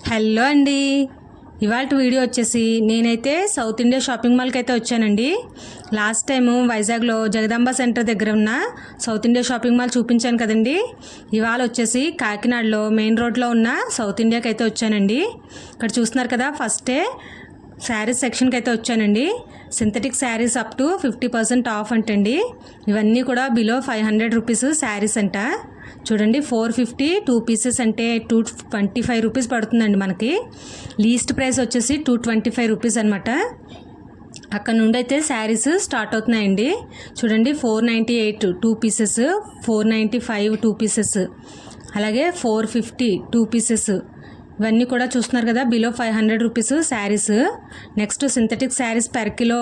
Hello అండి, ఇవాళ video వచ్చేసి నేనైతే సౌత్ ఇండియా షాపింగ్ మాల్కి అయితే వచ్చానండి. లాస్ట్ టైము వైజాగ్లో జగదాంబ సెంటర్ దగ్గర ఉన్న సౌత్ ఇండియా షాపింగ్ మాల్ చూపించాను కదండి. ఇవాళ వచ్చేసి కాకినాడలో మెయిన్ రోడ్లో ఉన్న సౌత్ ఇండియాకి అయితే వచ్చానండి. ఇక్కడ చూస్తున్నారు కదా, ఫస్టే శారీస్ సెక్షన్కి అయితే వచ్చానండి. Synthetic saris up to 50% of అంటండి. ఇవన్నీ కూడా బిలో 500 రూపీస్ శారీస్ అంట. చూడండి, 450 2 పీసెస్ అంటే 225 రూపీస్ పడుతుందండి మనకి. లీస్ట్ ప్రైస్ వచ్చేసి 225 రూపీస్ అనమాట. అక్కడ నుండి అయితే శారీస్ స్టార్ట్ అవుతున్నాయండి. చూడండి, 498 2 పీసెస్, 495 2 పీసెస్, అలాగే 450 2 పీసెస్. ఇవన్నీ కూడా చూస్తున్నారు కదా, below 500 rupees saris. Next synthetic saris per kilo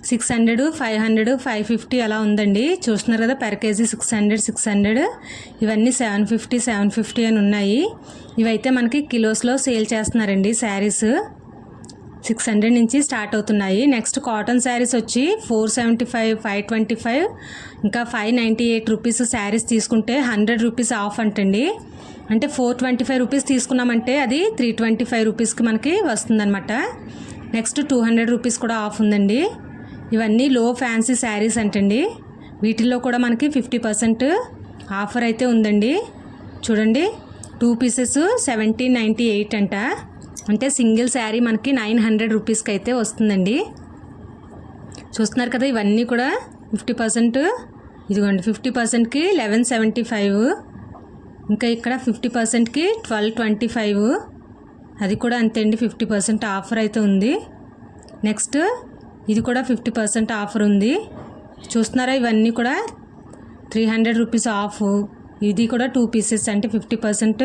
600 500 550 అలా ఉందండి. చూస్తున్నారు కదా, పెర్ కేజీ 600 ఇవన్నీ 750 అని ఉన్నాయి. ఇవైతే మనకి కిలోస్లో సేల్ చేస్తున్నారండి. శారీస్ 600 నుంచి స్టార్ట్ అవుతున్నాయి. నెక్స్ట్ కాటన్ శారీస్ వచ్చి 475 525 ఇంకా 598 రూపీస్ శారీస్ తీసుకుంటే 100 రూపీస్ ఆఫ్ అంటండి. అంటే 425 రూపీస్ తీసుకున్నామంటే అది 325 రూపీస్కి మనకి వస్తుందన్నమాట. నెక్స్ట్ 200 రూపీస్ కూడా ఆఫ్ ఉందండి. ఇవన్నీ లో ఫ్యాన్సీ శారీస్ అంటండి. వీటిల్లో కూడా మనకి 50% ఆఫర్ అయితే ఉందండి. చూడండి, 2 పీసెస్ 1798 అంట. అంటే సింగిల్ శారీ మనకి 900 రూపీస్కి అయితే వస్తుందండి. చూస్తున్నారు కదా, ఇవన్నీ కూడా 50%. ఇదిగోండి, 50%కి 1175. ఇంకా ఇక్కడ 50%కి 1225. అది కూడా అంతే అండి, 50% ఆఫర్ అయితే ఉంది. నెక్స్ట్ ఇది కూడా 50% ఆఫర్ ఉంది. చూస్తున్నారా, ఇవన్నీ కూడా 300 రూపీస్ ఆఫ్. ఇది కూడా 2 పీసెస్ అంటే 50%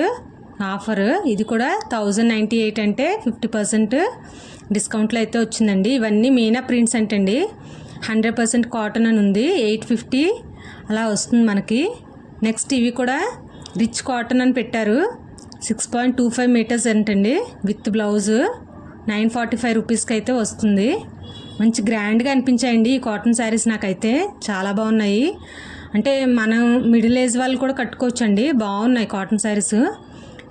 ఆఫర్. ఇది కూడా 1098 అంటే 50% డిస్కౌంట్లో అయితే వచ్చిందండి. ఇవన్నీ మీనా ప్రింట్స్ అంటండి. 100% కాటన్ అని ఉంది. 850 అలా వస్తుంది మనకి. నెక్స్ట్ ఇవి కూడా రిచ్ కాటన్ అని పెట్టారు. 6.25 మీటర్స్ అంటండి. విత్ బ్లౌజ్ 945 రూపీస్కి అయితే వస్తుంది. మంచి గ్రాండ్గా అనిపించాయండి ఈ కాటన్ శారీస్. నాకైతే చాలా బాగున్నాయి. అంటే మనం మిడిల్ ఏజ్ వాళ్ళు కూడా కట్టుకోవచ్చండి. బాగున్నాయి కాటన్ శారీస్.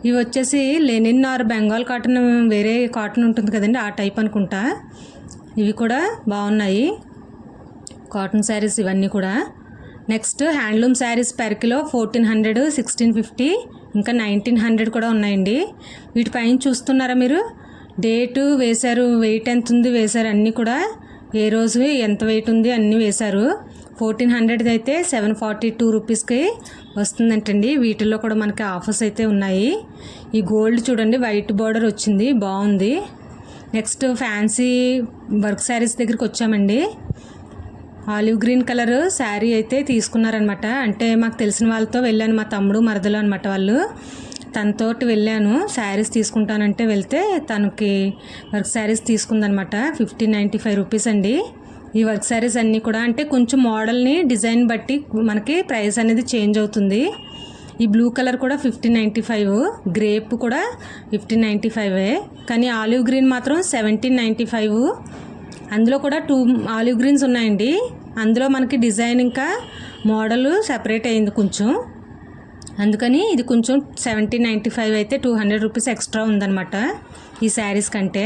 ఇవి వచ్చేసి లెనిన్ ఆర్ బెంగాల్ కాటన్, వేరే కాటన్ ఉంటుంది కదండి, ఆ టైప్ అనుకుంటా. ఇవి కూడా బాగున్నాయి కాటన్ శారీస్ ఇవన్నీ కూడా. Next handloom saris per kilo 1400 1650 ఇంకా 1900 కూడా ఉన్నాయండి. వీటిపైన చూస్తున్నారా మీరు, డేటు వేశారు, వెయిట్ ఎంత ఉంది వేశారు, అన్నీ కూడా ఏ రోజు ఎంత వెయిట్ ఉంది అన్నీ వేశారు. 1400 అయితే 742 రూపీస్కి వస్తుందంటండి. వీటిల్లో కూడా మనకి ఆఫర్స్ అయితే ఉన్నాయి. ఈ గోల్డ్ చూడండి, వైట్ బార్డర్ వచ్చింది, బాగుంది. నెక్స్ట్ ఫ్యాన్సీ వర్క్ శారీస్ దగ్గరికి వచ్చామండి. ఆలివ్ గ్రీన్ కలర్ శారీ అయితే తీసుకున్నారనమాట. అంటే మాకు తెలిసిన వాళ్ళతో వెళ్ళాను, మా తమ్ముడు మరదలు అనమాట వాళ్ళు. తనతోటి వెళ్ళాను శారీస్ తీసుకుంటానంటే వెళ్తే తనకి వర్క్ శారీస్ తీసుకుందనమాట. 1595 రూపీస్ అండి. ఈ వర్క్ శారీస్ అన్నీ కూడా అంటే కొంచెం మోడల్ని డిజైన్ బట్టి మనకి ప్రైస్ అనేది చేంజ్ అవుతుంది. ఈ బ్లూ కలర్ కూడా 1595, గ్రేప్ కూడా 1595, కానీ ఆలివ్ గ్రీన్ మాత్రం 1795. అందులో కూడా 2 ఆలివ్ గ్రీన్స్ ఉన్నాయండి. అందులో మనకి డిజైన్ ఇంకా మోడల్ సెపరేట్ అయింది కొంచెం, అందుకని ఇది కొంచెం 1795 అయితే 200 రూపీస్ ఎక్స్ట్రా ఉందన్నమాట ఈ శారీస్ కంటే.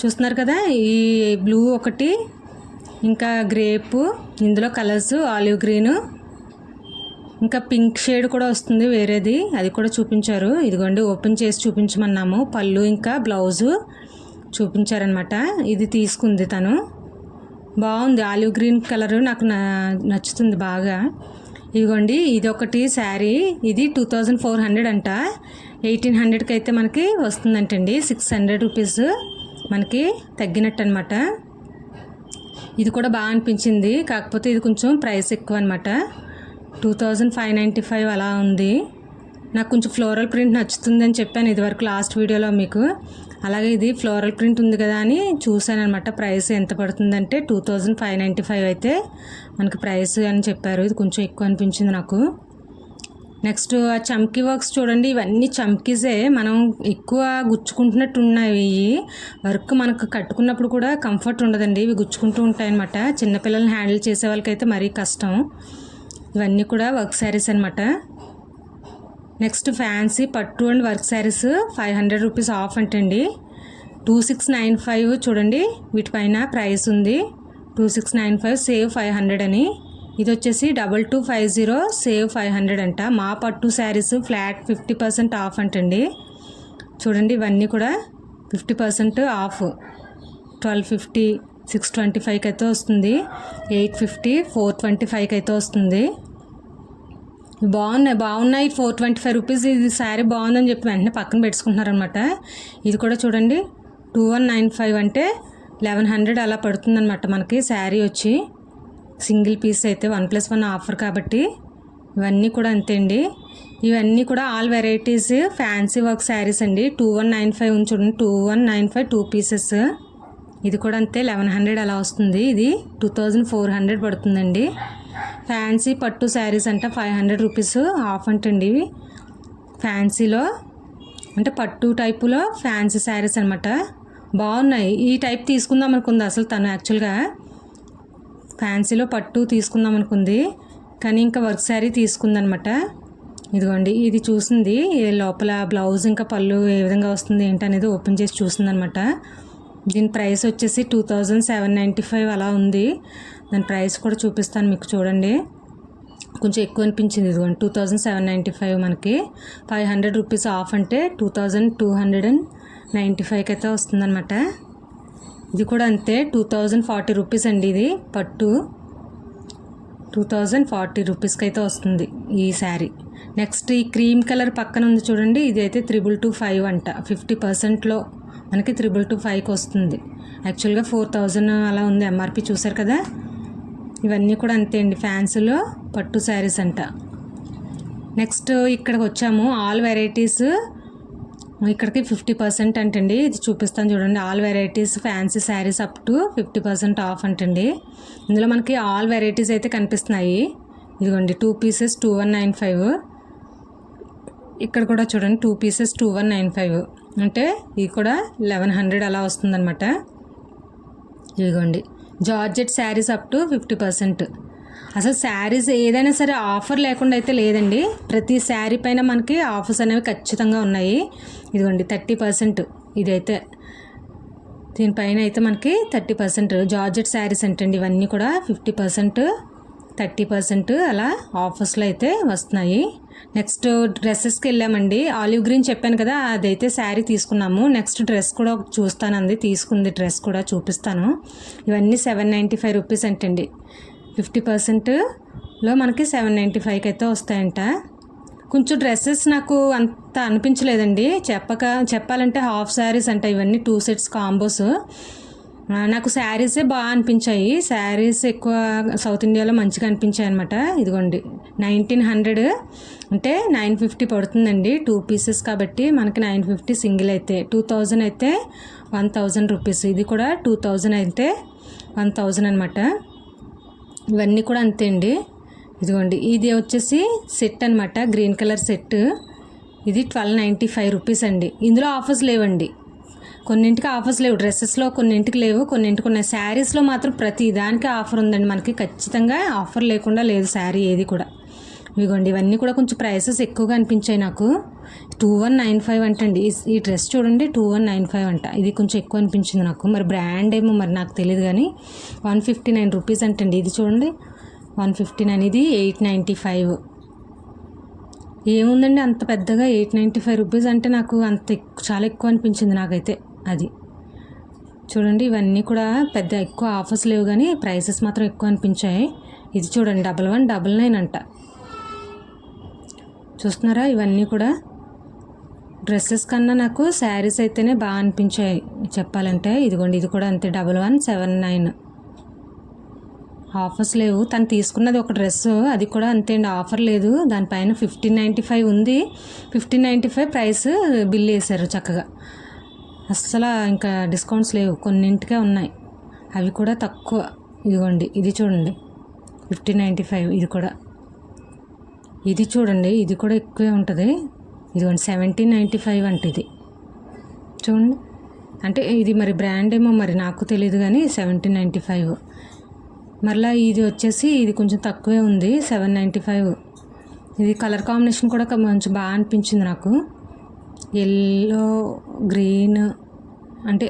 చూస్తున్నారు కదా, ఈ బ్లూ ఒకటి, ఇంకా గ్రేప్, ఇందులో కలర్స్ ఆలివ్ గ్రీను, ఇంకా పింక్ షేడ్ కూడా వస్తుంది వేరేది, అది కూడా చూపించారు. ఇదిగోండి, ఓపెన్ చేసి చూపించమన్నాము. పళ్ళు ఇంకా బ్లౌజు చూపించారనమాట. ఇది తీసుకుంది తను. బాగుంది, ఆలివ్ గ్రీన్ కలర్ నాకు నచ్చుతుంది బాగా. ఇదిగోండి, ఇది ఒకటి శారీ, ఇది 2400 అంట. 1800కి అయితే మనకి వస్తుందంటండి. 600 రూపీస్ మనకి తగ్గినట్టు అనమాట. ఇది కూడా బాగా అనిపించింది, కాకపోతే ఇది కొంచెం ప్రైస్ ఎక్కువ అనమాట. 2595 అలా ఉంది. నాకు కొంచెం ఫ్లోరల్ ప్రింట్ నచ్చుతుంది అని చెప్పాను ఇదివరకు లాస్ట్ వీడియోలో మీకు. అలాగే ఇది ఫ్లోరల్ ప్రింట్ ఉంది కదా అని చూశాను అనమాట. ప్రైస్ ఎంత పడుతుందంటే 2595 అయితే మనకి ప్రైస్ అని చెప్పారు. ఇది కొంచెం ఎక్కువ అనిపించింది నాకు. నెక్స్ట్ ఆ చమ్కీ వర్క్స్ చూడండి, ఇవన్నీ చమ్కీసే. మనం ఎక్కువ గుచ్చుకుంటున్నట్టు ఉన్నాయి. ఇవి వర్క్ మనకు కట్టుకున్నప్పుడు కూడా కంఫర్ట్ ఉండదండి, ఇవి గుచ్చుకుంటూ ఉంటాయి అనమాట. చిన్నపిల్లల్ని హ్యాండిల్ చేసే వాళ్ళకైతే మరీ కష్టం. ఇవన్నీ కూడా వర్క్ శారీస్ అనమాట. నెక్స్ట్ ఫ్యాన్సీ పట్టు and work saris 500 rupees of అంటండి. 2695 చూడండి, వీటిపైన ప్రైస్ ఉంది 2695 సేవ్ 500 అని. ఇది వచ్చేసి 2250 సేవ్ 500 అంట. మా పట్టు శారీస్ ఫ్లాట్ 50% ఆఫ్ అంటండి. చూడండి ఇవన్నీ కూడా 50% ఆఫ్. 1250, 625కి అయితే వస్తుంది, 850, 425కి అయితే వస్తుంది. బాగున్నాయి 425 రూపీస్. ఇది శారీ బాగుందని చెప్పి వెంటనే పక్కన పెట్టుకుంటున్నారనమాట. ఇది కూడా చూడండి 2195 అంటే 1100 అలా పడుతుందన్నమాట మనకి శారీ వచ్చి. సింగిల్ పీస్ అయితే 1+1 ఆఫర్ కాబట్టి ఇవన్నీ కూడా అంతే అండి. ఇవన్నీ కూడా all varieties fancy work saris అండి. 2195 ఉంది చూడండి, 2195 2 పీసెస్. ఇది కూడా అంతే 1100 అలా వస్తుంది. ఇది 2400 పడుతుందండి. ఫ్యాన్సీ పట్టు శారీస్ అంట 500 రూపీస్ ఆఫ్ అంటండి. ఇవి ఫ్యాన్సీలో అంటే పట్టు టైపులో ఫ్యాన్సీ శారీస్ అనమాట. బాగున్నాయి. ఈ టైప్ తీసుకుందాం అనుకుంది అసలు తను యాక్చువల్గా ఫ్యాన్సీలో పట్టు తీసుకుందాం అనుకుంది, కానీ ఇంకా వర్క్ శారీ తీసుకుందనమాట. ఇదిగోండి ఇది చూసింది, లోపల బ్లౌజ్ ఇంకా పళ్ళు ఏ విధంగా వస్తుంది ఏంటనేది ఓపెన్ చేసి చూసిందనమాట. దీని ప్రైస్ వచ్చేసి 2795 అలా ఉంది. దాని ప్రైస్ కూడా చూపిస్తాను మీకు చూడండి. కొంచెం ఎక్కువ అనిపించింది. ఇదిగోండి 2795 మనకి 500 రూపీస్ ఆఫ్ అంటే 2295కి అయితే వస్తుందన్నమాట. ఇది కూడా అంతే 2040 రూపీస్ అండి. ఇది పట్టు 2040 రూపీస్కి అయితే వస్తుంది ఈ శారీ. నెక్స్ట్ ఈ క్రీమ్ కలర్ పక్కన ఉంది చూడండి, ఇది అయితే 3225 అంట. 50%లో మనకి 3225కి వస్తుంది. యాక్చువల్గా 4000 అలా ఉంది ఎంఆర్పి, చూసారు కదా. ఇవన్నీ కూడా అంతే అండి ఫ్యాన్సీలో పట్టు శారీస్ అంట. నెక్స్ట్ ఇక్కడికి వచ్చాము, ఆల్ వెరైటీస్ ఇక్కడికి 50% అంటండి. ఇది చూపిస్తాను చూడండి, all varieties fancy saris up to 50% of అంటండి. ఇందులో మనకి ఆల్ వెరైటీస్ అయితే కనిపిస్తున్నాయి. ఇదిగోండి 2 పీసెస్ 2195. ఇక్కడ కూడా చూడండి 2 పీసెస్ 2195 అంటే ఇది కూడా 1100 అలా వస్తుందన్నమాట. ఇదిగోండి జార్జెట్ శారీస్ అప్ టు 50%. అసలు శారీస్ ఏదైనా సరే ఆఫర్ లేకుండా అయితే లేదండి. ప్రతి శారీ పైన మనకి ఆఫర్స్ అనేవి ఖచ్చితంగా ఉన్నాయి. ఇదిగోండి 30%. ఇదైతే దీనిపైన అయితే మనకి 30% జార్జెట్ శారీస్ అంటండి. ఇవన్నీ కూడా 50%, 30% అలా ఆఫర్స్లో అయితే వస్తున్నాయి. నెక్స్ట్ డ్రెస్సెస్కి వెళ్ళామండి. ఆలివ్ గ్రీన్ చెప్పాను కదా, అదైతే శారీ తీసుకున్నాము. నెక్స్ట్ డ్రెస్ కూడా చూస్తానంది, తీసుకుంది డ్రెస్ కూడా చూపిస్తాను. ఇవన్నీ 795 రూపీస్ అంటండి. 50%లో మనకి 795కి అయితే వస్తాయంట. కొంచెం డ్రెస్సెస్ నాకు అంత అనిపించలేదండి. చెప్పాలంటే హాఫ్ శారీస్ అంట ఇవన్నీ, 2 సెట్స్ కాంబోస్. నాకు శారీసే బాగా అనిపించాయి. శారీస్ ఎక్కువ సౌత్ ఇండియాలో మంచిగా అనిపించాయి అనమాట. ఇదిగోండి 1900 అంటే 950 పడుతుందండి 2 పీసెస్ కాబట్టి. మనకి 950 సింగిల్ అయితే, 2000 అయితే 1000 రూపీస్. ఇది కూడా 2000 అయితే 1000 అనమాట. ఇవన్నీ కూడా అంతే అండి. ఇదిగోండి ఇది వచ్చేసి సెట్ అనమాట, గ్రీన్ కలర్ సెట్. ఇది 1295 రూపీస్ అండి. ఇందులో ఆఫర్స్ లేవండి, కొన్నింటికి ఆఫర్స్ లేవు. డ్రెస్సెస్లో కొన్నింటికి లేవు, కొన్నింటికి ఉన్నాయి. శారీస్లో మాత్రం ప్రతి దానికి ఆఫర్ ఉందండి మనకి. ఖచ్చితంగా ఆఫర్ లేకుండా లేదు శారీ ఏది కూడా. ఇదిగోండి ఇవన్నీ కూడా కొంచెం ప్రైసెస్ ఎక్కువగా అనిపించాయి నాకు. 2195 అంటండి. ఈ డ్రెస్ చూడండి 2195 అంట. ఇది కొంచెం ఎక్కువ అనిపించింది నాకు. మరి బ్రాండ్ ఏమో మరి నాకు తెలియదు కానీ 159 రూపీస్ అంటండి. ఇది చూడండి 159. ఇది 895. ఏముందండి అంత పెద్దగా 895 రూపీస్ అంటే నాకు అంత చాలా ఎక్కువ అనిపించింది నాకైతే. అది చూడండి ఇవన్నీ కూడా పెద్ద ఎక్కువ ఆఫర్స్ లేవు కానీ ప్రైసెస్ మాత్రం ఎక్కువ అనిపించాయి. ఇది చూడండి 1199 అంట. చూస్తున్నారా, ఇవన్నీ కూడా డ్రెస్సెస్ కన్నా నాకు శారీస్ అయితేనే బాగా అనిపించాయి చెప్పాలంటే. ఇదిగోండి ఇది కూడా అంతే 1179. ఆఫర్స్ లేవు. తను తీసుకున్నది ఒక డ్రెస్, అది కూడా అంతే అండి, ఆఫర్ లేదు. దానిపైన 1595 ఉంది. 1595 ప్రైస్ బిల్ వేశారు చక్కగా. అస్సలు ఇంకా డిస్కౌంట్స్ లేవు, కొన్నింటికే ఉన్నాయి, అవి కూడా తక్కువ. ఇదిగోండి ఇది చూడండి 1595. ఇది చూడండి ఇది కూడా ఎక్కువే ఉంటుంది. ఇదిగోండి 1795 అంటే ఇది చూడండి. అంటే ఇది మరి బ్రాండ్ ఏమో మరి నాకు తెలియదు కానీ 1795. మరలా ఇది వచ్చేసి ఇది కొంచెం తక్కువే ఉంది 795. ఇది కలర్ కాంబినేషన్ కూడా కొంచెం బాగా అనిపించింది నాకు. ఎల్లో గ్రీన్ అంటే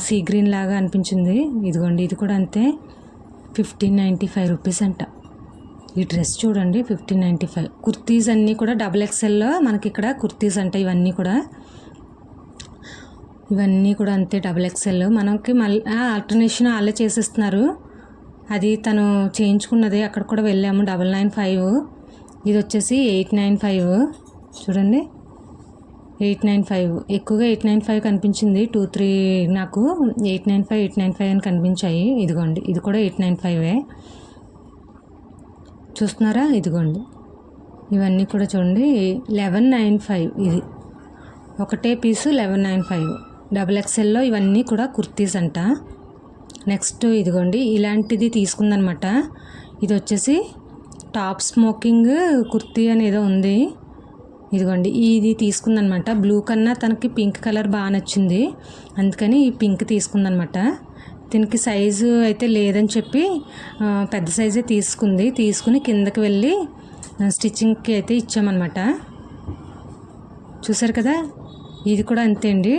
సీ గ్రీన్ లాగా అనిపించింది. ఇదిగోండి ఇది కూడా అంతే. 1595 రూపీస్ అంట. ఈ డ్రెస్ చూడండి 1595. కుర్తీస్ అన్నీ కూడా XXLలో మనకి ఇక్కడ కుర్తీస్ అంట. ఇవన్నీ కూడా అంతే XXL. మనకి మళ్ళీ ఆల్టర్నేషన్ వాళ్ళే చేసేస్తున్నారు. అది తను చేయించుకున్నది. అక్కడ కూడా వెళ్ళాము. 995. ఇది వచ్చేసి 895. చూడండి 895. ఎక్కువగా 895 కనిపించింది. 2-3 నాకు 895 అని కనిపించాయి. ఇదిగోండి ఇది కూడా 895. చూస్తున్నారా? ఇదిగోండి ఇవన్నీ కూడా చూడండి 1195. ఇది ఒకటే పీసు 1195. XXLలో ఇవన్నీ కూడా కుర్తీస్ అంట. నెక్స్ట్ ఇదిగోండి ఇలాంటిది తీసుకుందనమాట. ఇది వచ్చేసి టాప్ స్మోకింగ్ కుర్తీ అని ఏదో ఉంది. ఇదిగోండి ఇది తీసుకుందనమాట. బ్లూ కన్నా తనకి పింక్ కలర్ బాగా నచ్చింది, అందుకని ఈ పింక్ తీసుకుందనమాట. దీనికి సైజు అయితే లేదని చెప్పి పెద్ద సైజే తీసుకుని కిందకి వెళ్ళి స్టిచ్చింగ్కి అయితే ఇచ్చామన్నమాట. చూసారు కదా? ఇది కూడా అంతే అండి.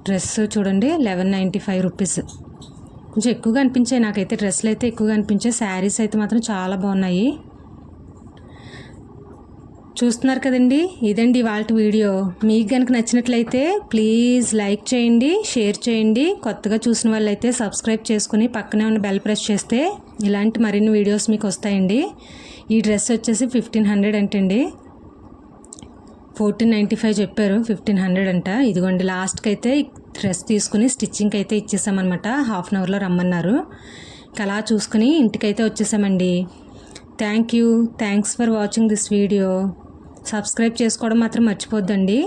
డ్రెస్ చూడండి 1195 రూపీస్. కొంచెం ఎక్కువగా అనిపించాయి నాకైతే. డ్రెస్సులు అయితే ఎక్కువగా అనిపించాయి. శారీస్ అయితే మాత్రం చాలా బాగున్నాయి. చూస్తున్నారు కదండి, ఇదండి ఇవాళ వీడియో. మీకు కనుక నచ్చినట్లయితే ప్లీజ్ లైక్ చేయండి, షేర్ చేయండి. కొత్తగా చూసిన వాళ్ళైతే సబ్స్క్రైబ్ చేసుకుని పక్కనే ఉన్న బెల్ ప్రెస్ చేస్తే ఇలాంటి మరిన్ని వీడియోస్ మీకు వస్తాయండి. ఈ డ్రెస్ వచ్చేసి 1500 అంటండి. 1495 చెప్పారు, 1500 అంట. ఇదిగోండి లాస్ట్కి అయితే డ్రెస్ తీసుకుని స్టిచ్చింగ్కి అయితే ఇచ్చేసామన్నమాట. హాఫ్ అన్ అవర్లో రమ్మన్నారు. అలా చూసుకుని ఇంటికైతే వచ్చేసామండి. Thanks for watching this video. Subscribe చేసుకోవడం మాత్రం మర్చిపోద్దండి.